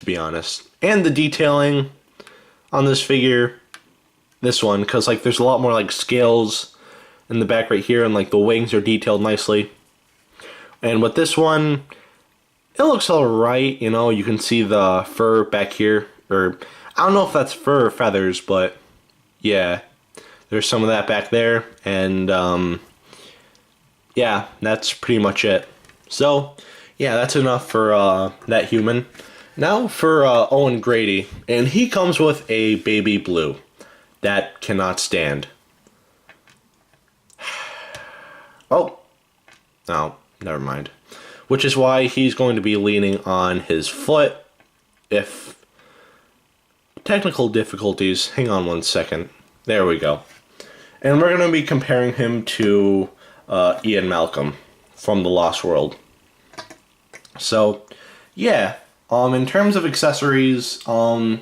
to be honest. And the detailing on this figure, this one, because like there's a lot more like scales in the back right here, and like the wings are detailed nicely. And with this one, it looks alright, you know, you can see the fur back here, or I don't know if that's fur or feathers, but yeah, there's some of that back there, and yeah, that's pretty much it. So, yeah, that's enough for that human. Now for Owen Grady, and he comes with a baby blue that cannot stand. Oh, no, never mind. Which is why he's going to be leaning on his foot. If technical difficulties, hang on one second. There we go. And we're going to be comparing him to Ian Malcolm from The Lost World. So, yeah. In terms of accessories, I'd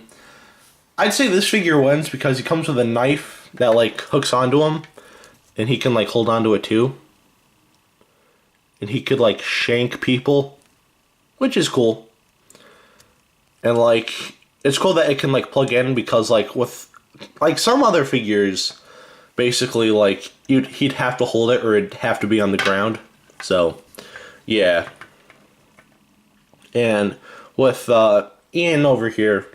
say this figure wins because he comes with a knife that like hooks onto him, and he can like hold onto it too. And he could like shank people, which is cool. And like, it's cool that it can like plug in, because like with like some other figures, basically like he'd have to hold it or it'd have to be on the ground. So, yeah. And with Ian over here,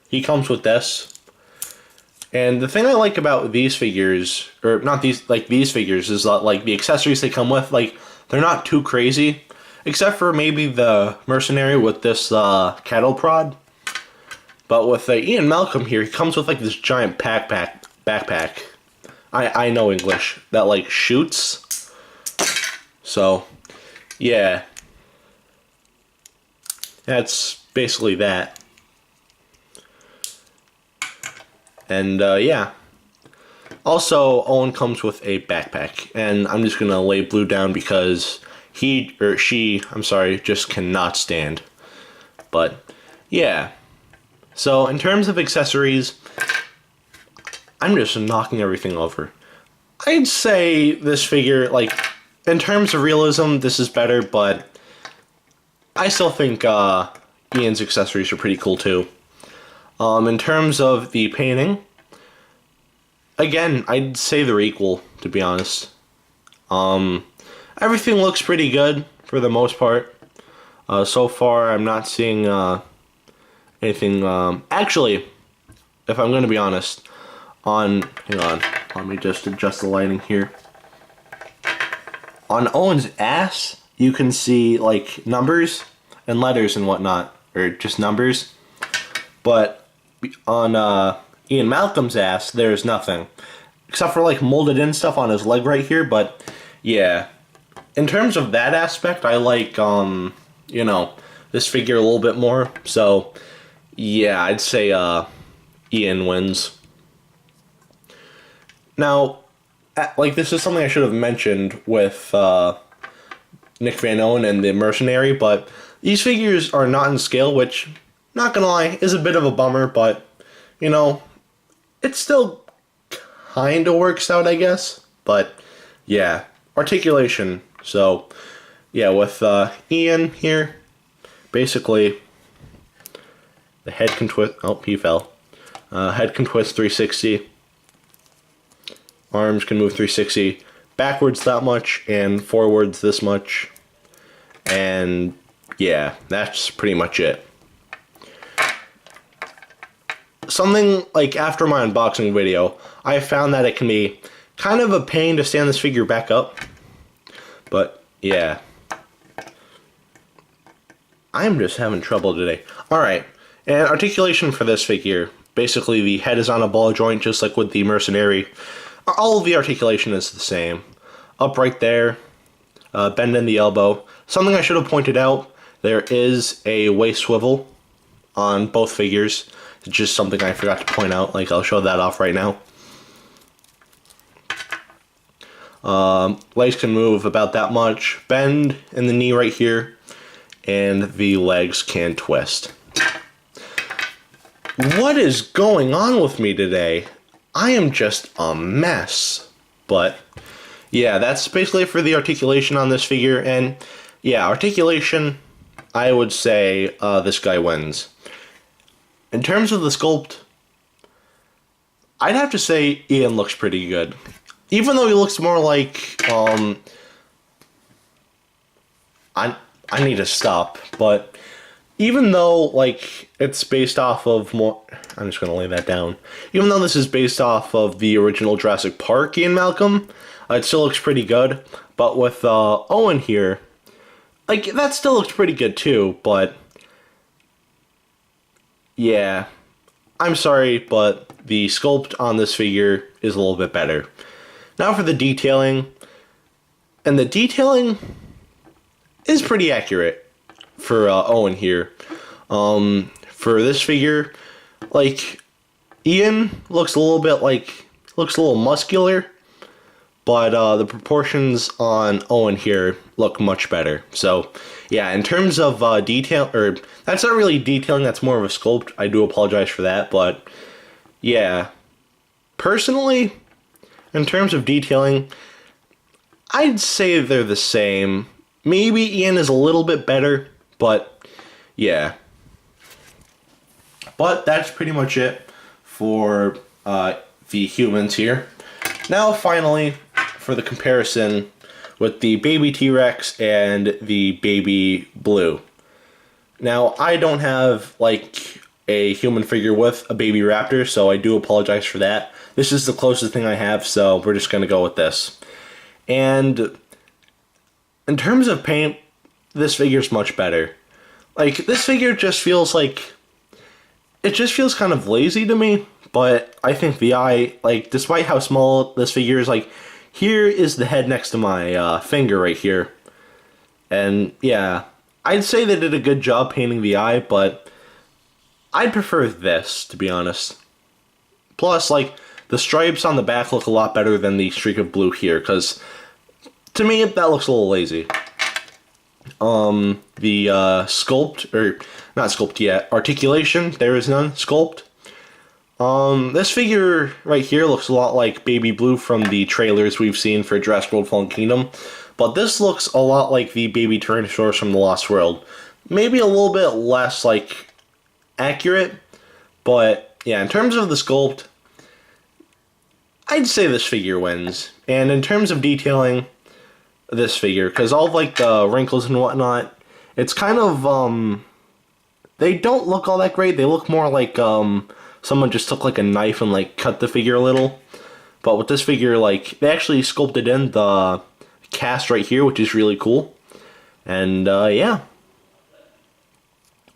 he comes with this. And the thing I like about these figures, or not these, like these figures, is that like the accessories they come with, like they're not too crazy, except for maybe the mercenary with this cattle prod. But with Ian Malcolm here, he comes with like this giant backpack. I know English, that like shoots. So, yeah. That's basically that. And yeah. Also, Owen comes with a backpack, and I'm just gonna lay blue down because he, or she, I'm sorry, just cannot stand. But, yeah. So, in terms of accessories, I'm just knocking everything over. I'd say this figure, like, in terms of realism, this is better, but I still think Ian's accessories are pretty cool too. In terms of the painting, again, I'd say they're equal, to be honest. Everything looks pretty good for the most part. So far, I'm not seeing anything. Actually, if I'm going to be honest, hang on, let me just adjust the lighting here. On Owen's ass, you can see like numbers and letters and whatnot, or just numbers. But on Ian Malcolm's ass, there's nothing, except for like molded in stuff on his leg right here. But yeah, in terms of that aspect, I like you know, this figure a little bit more. So yeah, I'd say Ian wins. Now, like, this is something I should have mentioned with Nick Van Owen and the Mercenary, but these figures are not in scale, which, not gonna lie, is a bit of a bummer, but, you know, it still kinda works out, I guess. But, yeah, articulation. So, yeah, with Ian here, basically, the head can twist, oh, he fell. Head can twist 360. Arms can move 360 backwards that much and forwards this much. And yeah, that's pretty much it. Something like after my unboxing video, I found that it can be kind of a pain to stand this figure back up. But yeah. I'm just having trouble today. Alright, and articulation for this figure. Basically the head is on a ball joint just like with the Mercenary. All of the articulation is the same. Up right there, bend in the elbow. Something I should have pointed out, there is a waist swivel on both figures. It's just something I forgot to point out, like I'll show that off right now. Legs can move about that much. Bend in the knee right here, and the legs can twist. What is going on with me today? I am just a mess. But yeah, that's basically for the articulation on this figure. And yeah, articulation, I would say this guy wins. in terms of the sculpt, I'd have to say Ian looks pretty good. Even though he looks more like, I need to stop, but even though, like, it's based off of more... I'm just going to lay that down. Even though this is based off of the original Jurassic Park Ian Malcolm, it still looks pretty good. But with Owen here, like, that still looks pretty good too, but... yeah. I'm sorry, but the sculpt on this figure is a little bit better. Now for the detailing. And the detailing is pretty accurate for Owen here. For this figure, like, Ian looks a little muscular, but the proportions on Owen here look much better. So, yeah, in terms of detail, or that's not really detailing, that's more of a sculpt. I do apologize for that, but yeah, personally, in terms of detailing, I'd say they're the same. Maybe Ian is a little bit better, but yeah. But that's pretty much it for the humans here. Now, finally, for the comparison with the baby T-Rex and the baby Blue. Now, I don't have, like, a human figure with a baby raptor, so I do apologize for that. This is the closest thing I have, so we're just going to go with this. And in terms of paint, this figure's much better. Like, this figure just feels like... it just feels kind of lazy to me, but I think the eye, like, despite how small this figure is, like, here is the head next to my finger right here. And, yeah, I'd say they did a good job painting the eye, but I'd prefer this, to be honest. Plus, like, the stripes on the back look a lot better than the streak of blue here, because, to me, that looks a little lazy. The sculpt, or not sculpt yet, articulation, there is none, sculpt. This figure right here looks a lot like Baby Blue from the trailers we've seen for Jurassic World Fallen Kingdom, but this looks a lot like the Baby Tyrannosaurus from The Lost World. Maybe a little bit less, like, accurate, but yeah, in terms of the sculpt, I'd say this figure wins. And in terms of detailing, this figure, because all of, like, the wrinkles and whatnot, it's kind of, they don't look all that great. They look more like, someone just took, like, a knife and, like, cut the figure a little. But with this figure, like, they actually sculpted in the cast right here, which is really cool. And, yeah.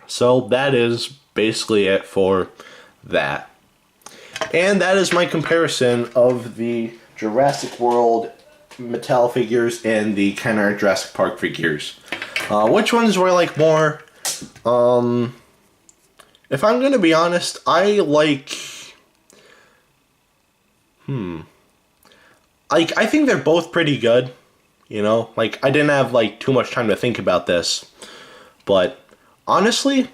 So that is basically it for that. And that is my comparison of the Jurassic World Mattel figures and the Kenner Jurassic Park figures. Which ones do I like more? If I'm gonna be honest, I like... I think they're both pretty good, you know? Like, I didn't have, like, too much time to think about this. But, honestly,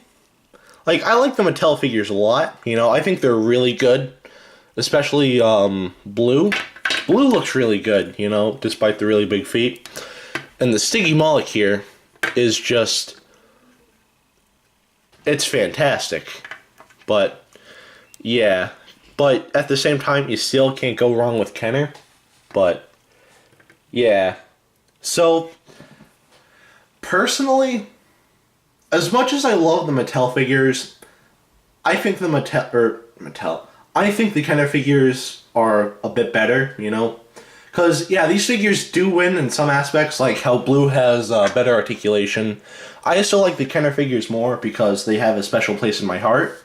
like, I like the Mattel figures a lot, you know? I think they're really good. Especially, Blue. Blue looks really good, you know, despite the really big feet. And the Stygimoloch here is just... it's fantastic. But, yeah. But at the same time, you still can't go wrong with Kenner. But, yeah. So, personally, as much as I love the Mattel figures, I think the I think the Kenner figures are a bit better, you know? Because, yeah, these figures do win in some aspects, like how Blue has better articulation. I still like the Kenner figures more because they have a special place in my heart,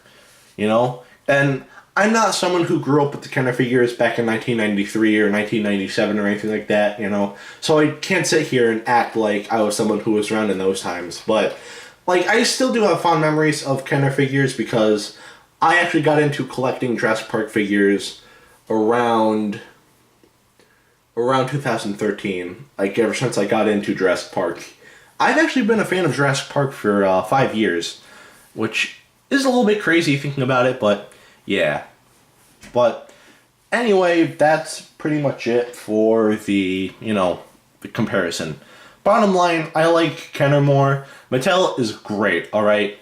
you know? And I'm not someone who grew up with the Kenner figures back in 1993 or 1997 or anything like that, you know? So I can't sit here and act like I was someone who was around in those times. But, like, I still do have fond memories of Kenner figures because I actually got into collecting Jurassic Park figures around 2013, like ever since I got into Jurassic Park. I've actually been a fan of Jurassic Park for 5 years, which is a little bit crazy thinking about it, but yeah. But anyway, that's pretty much it for the, you know, the comparison. Bottom line, I like Kenner more. Mattel is great, alright?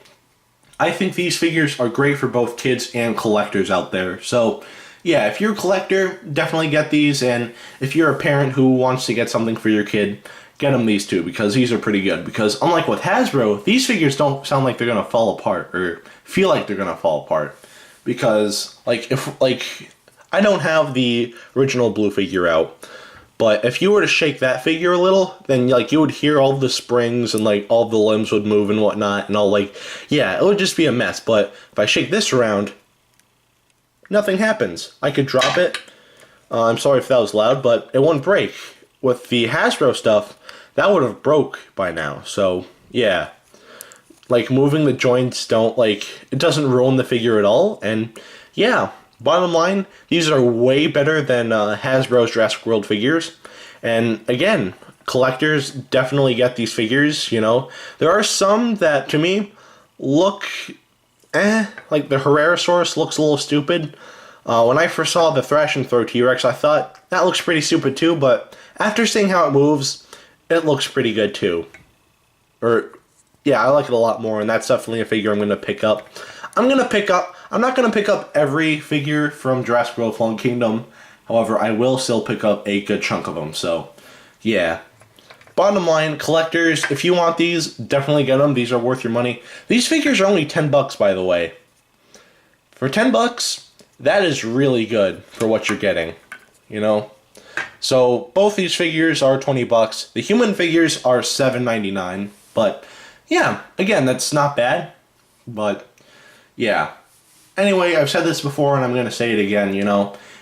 I think these figures are great for both kids and collectors out there. So, yeah, if you're a collector, definitely get these. And if you're a parent who wants to get something for your kid, get them these two, because these are pretty good. Because unlike with Hasbro, these figures don't sound like they're going to fall apart or feel like they're going to fall apart. Because, I don't have the original blue figure out. But if you were to shake that figure a little, then you would hear all the springs and all the limbs would move and whatnot, and yeah, it would just be a mess. But if I shake this around, nothing happens. I could drop it. I'm sorry if that was loud, but it won't break. With the Hasbro stuff, that would have broke by now. So yeah, moving the joints it doesn't ruin the figure at all. And yeah. Bottom line, these are way better than Hasbro's Jurassic World figures. And again, collectors definitely get these figures, There are some that, to me, look like the Herrerasaurus looks a little stupid. When I first saw the Thrash and Throw T-Rex, I thought, that looks pretty stupid too, but after seeing how it moves, it looks pretty good too. Yeah, I like it a lot more, and that's definitely a figure I'm going to pick up. I'm not going to pick up every figure from Jurassic World Fallen Kingdom. However, I will still pick up a good chunk of them. So, yeah. Bottom line, collectors, if you want these, definitely get them. These are worth your money. These figures are only $10, by the way. For $10, that is really good for what you're getting. So, both these figures are $20. The human figures are $7.99. But, yeah, again, that's not bad. But, yeah. Anyway, I've said this before and I'm going to say it again,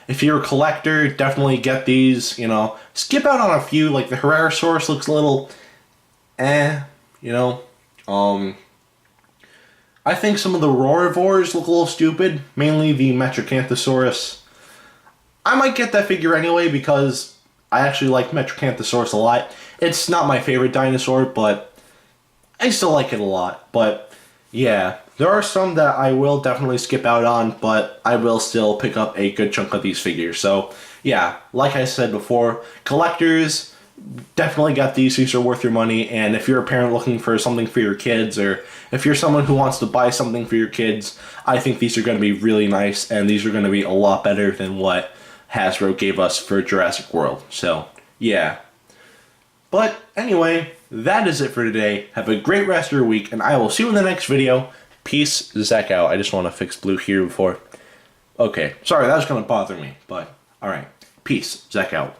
If you're a collector, definitely get these, Skip out on a few, like the Herrerasaurus looks a little I think some of the Roarivores look a little stupid, mainly the Metrocanthosaurus. I might get that figure anyway because I actually like Metrocanthosaurus a lot. It's not my favorite dinosaur, but I still like it a lot. But, yeah. There are some that I will definitely skip out on, but I will still pick up a good chunk of these figures. So, yeah, like I said before, collectors, definitely get these. These are worth your money. And if you're a parent looking for something for your kids, or if you're someone who wants to buy something for your kids, I think these are going to be really nice, and these are going to be a lot better than what Hasbro gave us for Jurassic World. So, yeah. But, anyway, that is it for today. Have a great rest of your week, and I will see you in the next video. Peace, Zach out. I just want to fix blue here before. Okay, sorry, that was going to bother me, but alright. Peace, Zach out.